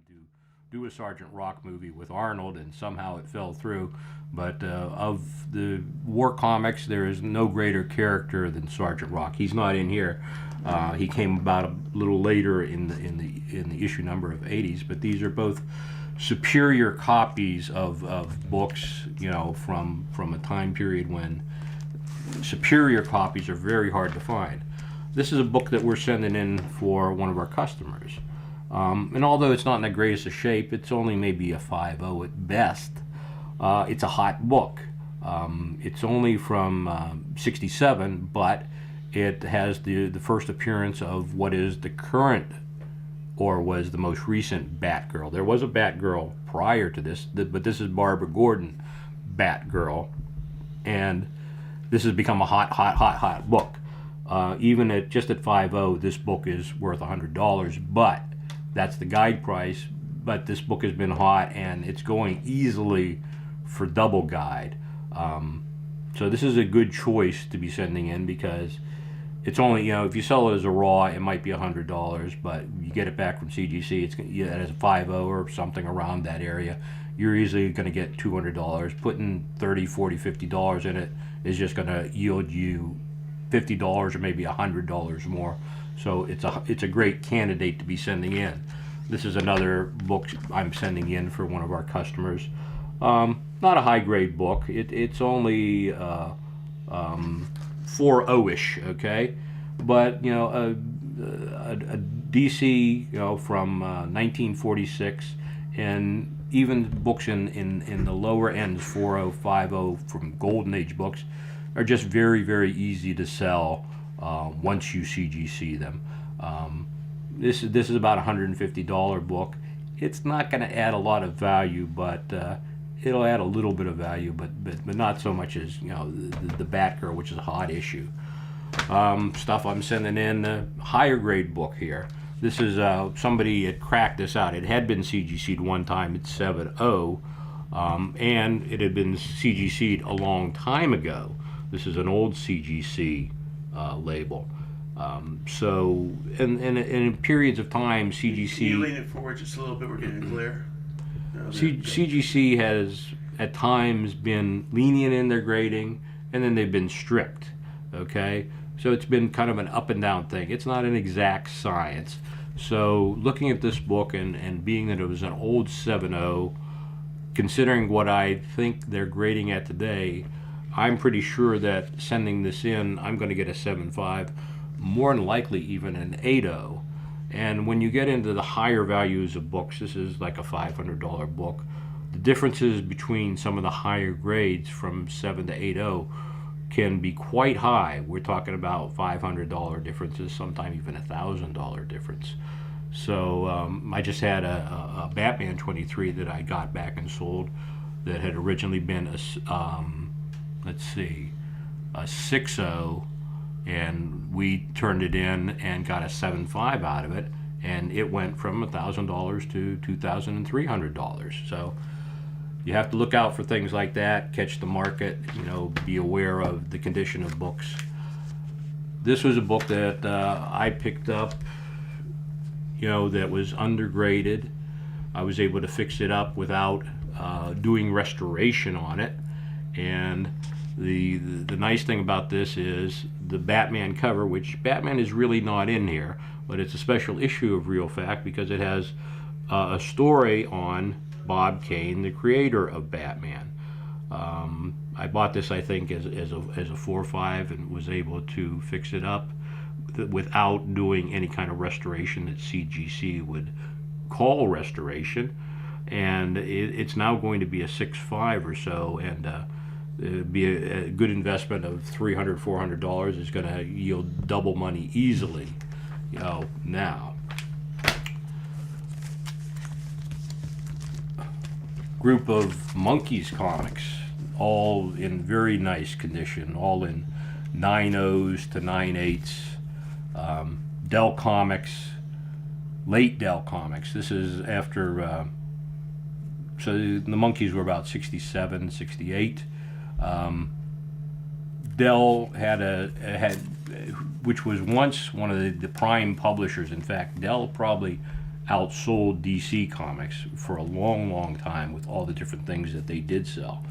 to do a Sergeant Rock movie with Arnold, and somehow it fell through. But of the war comics, there is no greater character than Sergeant Rock. He's not in here. He came about a little later in the issue number of '80s. But these are both superior copies of books, from a time period when superior copies are very hard to find. This is a book that we're sending in for one of our customers. And although it's not in the greatest of shape, it's only maybe a 5.0 at best. It's a hot book. It's only from '67, but it has the first appearance of what is the current, or was the most recent, Batgirl. There was a Batgirl prior to this, but this is Barbara Gordon Batgirl, and this has become a hot book. Even at 5.0, this book is worth $100, but that's the guide price. But this book has been hot, and it's going easily for double guide. So this is a good choice to be sending in, because it's only, if you sell it as a raw, it might be $100, but you get it back from CGC, it's as a 5.0 or something around that area, you're easily going to get $200. Putting $30, $40, $50 in it is just going to yield you $50 or maybe $100 more. So it's a great candidate to be sending in. This is another book I'm sending in for one of our customers. Not a high grade book. It's only 4.0-ish, okay? But a DC, from 1946, and even books in the lower ends, 4.0, 5.0 from Golden Age books, are just very, very easy to sell once you CGC them. This is about a $150 book. It's not going to add a lot of value, but it'll add a little bit of value, but not so much as the Batgirl, which is a hot issue. Stuff I'm sending in, a higher grade book here. This is somebody had cracked this out. It had been CGC'd one time at 7.0, and it had been CGC'd a long time ago. This is an old CGC label. So, and in periods of time, CGC... Can you lean it forward just a little bit? We're getting a glare. No, CGC has at times been lenient in their grading, and then they've been strict. Okay, so it's been kind of an up and down thing. It's not an exact science. So looking at this book, and being that it was an old 7.0, considering what I think they're grading at today, I'm pretty sure that sending this in, I'm going to get a 7.5, more than likely even an 8.0. And when you get into the higher values of books, this is like a $500 book. The differences between some of the higher grades from 7 to 8.0 can be quite high. We're talking about $500 differences, sometimes even $1,000 difference. So I just had a Batman 23 that I got back and sold that had originally been a, let's see, a 6.0, and we turned it in and got a 7.5 out of it, and it went from $1,000 to $2,300. So you have to look out for things like that, catch the market, be aware of the condition of books. This was a book that I picked up, that was undergraded. I was able to fix it up without doing restoration on it. And the nice thing about this is the Batman cover, which Batman is really not in here, but it's a special issue of Real Fact because it has a story on Bob Kane, the creator of Batman. I bought this, I think, as a 4.5, and was able to fix it up without doing any kind of restoration that CGC would call restoration. And it's now going to be a 6.5 or so, and it'd be a good investment of $300, $400 is going to yield double money easily, now. Group of Monkeys comics, all in very nice condition, all in 9.0s to 9.8s. Dell Comics, late Dell Comics. This is after, so the Monkeys were about 67, 68. Dell had which was once one of the prime publishers. In fact, Dell probably outsold DC Comics for a long, long time with all the different things that they did sell.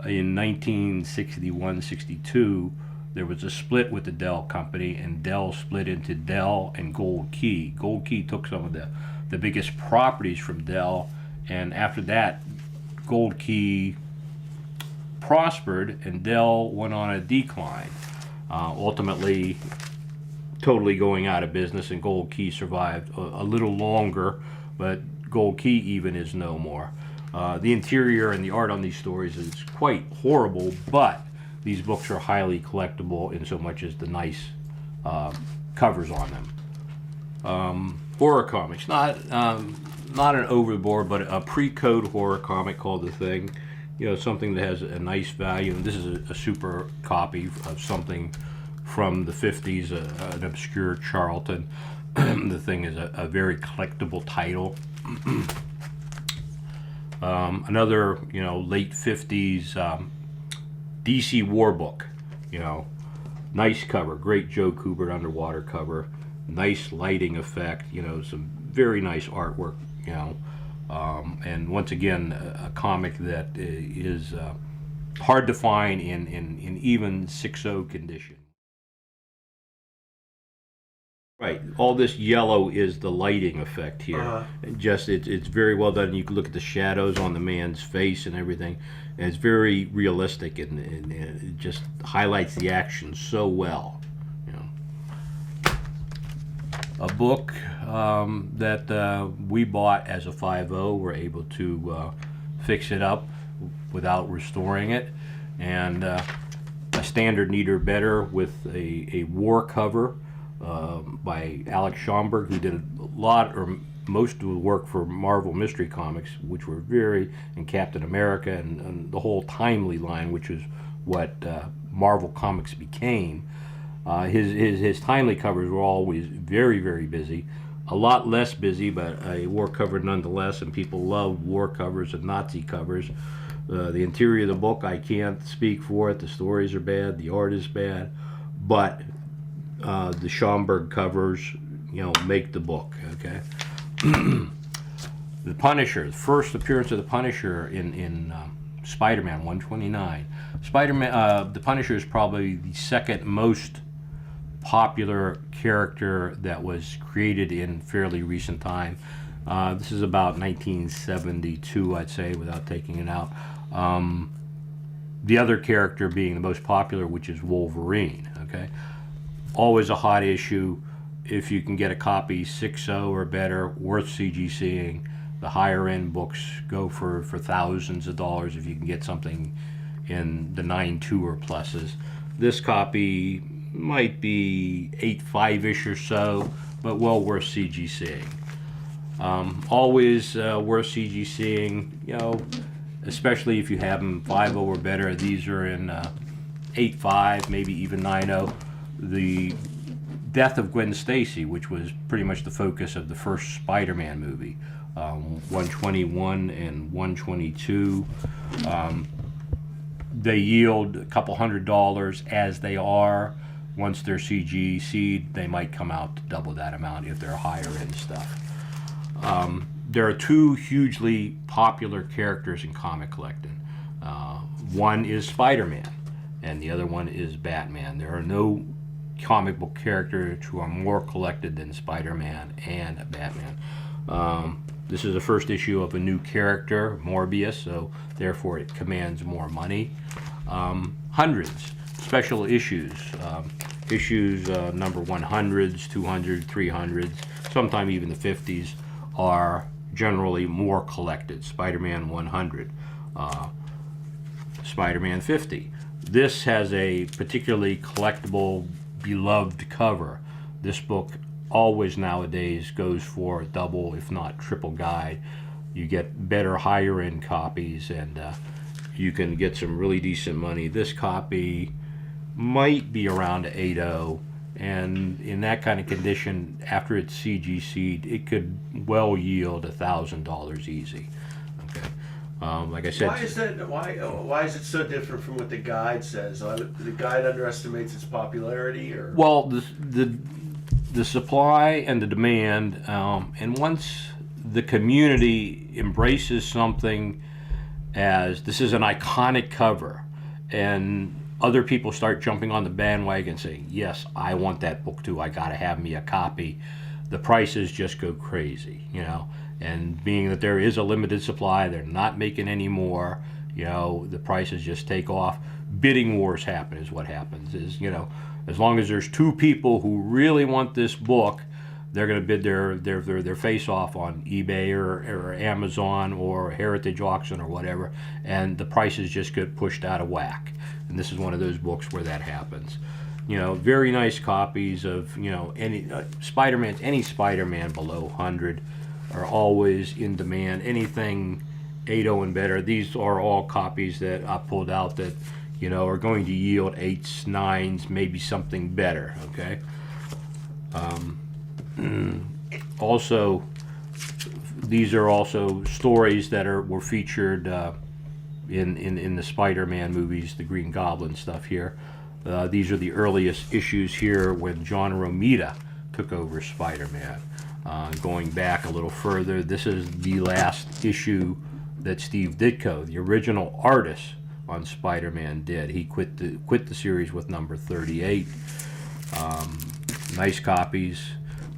In 1961-62, there was a split with the Dell company, and Dell split into Dell and Gold Key. Gold Key took some of the biggest properties from Dell, and after that, Gold Key prospered, and Dell went on a decline, ultimately totally going out of business, and Gold Key survived a little longer, but Gold Key even is no more. The interior and the art on these stories is quite horrible, but these books are highly collectible in so much as the nice covers on them. Horror comics, not an overboard, but a pre-code horror comic called The Thing. Something that has a nice value. And this is a super copy of something from the 50s, an obscure Charlton. The Thing is a very collectible title. Another, late 50s DC War book. Nice cover, great Joe Kubert underwater cover, nice lighting effect. Some very nice artwork. And once again, a comic that is hard to find in even 6.0 condition. Right, all this yellow is the lighting effect here. It's very well done. You can look at the shadows on the man's face and everything, and it's very realistic, and it just highlights the action so well. A book that we bought as a 5.0, we're able to fix it up without restoring it, and a standard neater better with a war cover by Alex Schomburg, who did a lot or most of the work for Marvel Mystery Comics, which were and Captain America and the whole Timely line, which is what Marvel Comics became. His Timely covers were always very, very busy. A lot less busy, but a war cover nonetheless, and people love war covers and Nazi covers. The interior of the book, I can't speak for it. The stories are bad, the art is bad, but the Schomburg covers, make the book, okay? The Punisher, the first appearance of the Punisher in Spider-Man 129. The Punisher is probably the second most popular character that was created in fairly recent time. This is about 1972, I'd say, without taking it out. The other character being the most popular, which is Wolverine, okay? Always a hot issue. If you can get a copy 6.0 or better, worth CGCing. The higher end books go for thousands of dollars if you can get something in the 9.2 or pluses. This copy might be 8.5-ish or so, but well worth CGCing. Always worth CGCing, especially if you have them 5.0 or better. These are in 8.5, maybe even 9.0. The death of Gwen Stacy, which was pretty much the focus of the first Spider-Man movie, 121 and 122. They yield a couple $100 as they are. Once they're CGC'd, they might come out to double that amount if they're higher end stuff. There are two hugely popular characters in comic collecting. One is Spider-Man, and the other one is Batman. There are no comic book characters who are more collected than Spider-Man and Batman. This is the first issue of a new character, Morbius, so therefore it commands more money. Hundreds, special issues, number 100s, 200s, 300s, sometimes even the 50s are generally more collected. Spider-Man 100, Spider-Man 50. This has a particularly collectible, beloved cover. This book always nowadays goes for a double, if not triple guide. You get better, higher end copies, and you can get some really decent money. This copy might be around 8.0, and in that kind of condition, after it's CGC'd, it could well yield $1,000 easy. Okay. Like I said, why is that? Why is it so different from what the guide says? The guide underestimates its popularity, or well, the the supply and the demand, and once the community embraces something as this is an iconic cover, and other people start jumping on the bandwagon saying, yes, I want that book too, I gotta have me a copy, the prices just go crazy, you know. And being that there is a limited supply, they're not making any more, you know, the prices just take off. Bidding wars happen is what happens, is, you know, as long as there's two people who really want this book, they're going to bid their face off on eBay or Amazon or Heritage Auction or whatever, and the prices just get pushed out of whack. And this is one of those books where that happens. You know, very nice copies of, you know, any Spider-Man below 100 are always in demand. Anything 8.0 and better, these are all copies that I pulled out that, you know, are going to yield 8s, 9s, maybe something better, okay? Also, these are also stories that were featured in the Spider-Man movies, the Green Goblin stuff here. These are the earliest issues here when John Romita took over Spider-Man. Going back a little further, this is the last issue that Steve Ditko, the original artist on Spider-Man, did. He quit the series with number 38. Nice copies.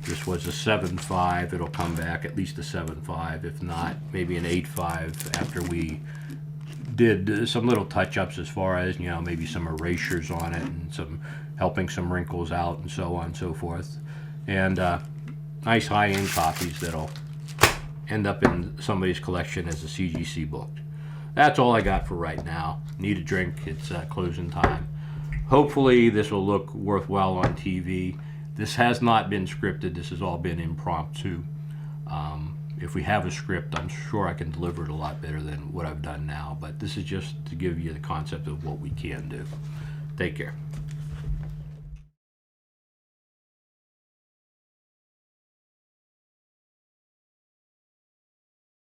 This was a 7.5. It'll come back at least a 7.5, if not maybe an 8.5 after we did some little touch-ups as far as, you know, maybe some erasures on it and some helping some wrinkles out and so on and so forth. And nice high-end copies that'll end up in somebody's collection as a CGC book. That's all I got for right now. Need a drink. It's closing time. Hopefully this will look worthwhile on TV. This has not been scripted. This has all been impromptu. If we have a script, I'm sure I can deliver it a lot better than what I've done now. But this is just to give you the concept of what we can do. Take care.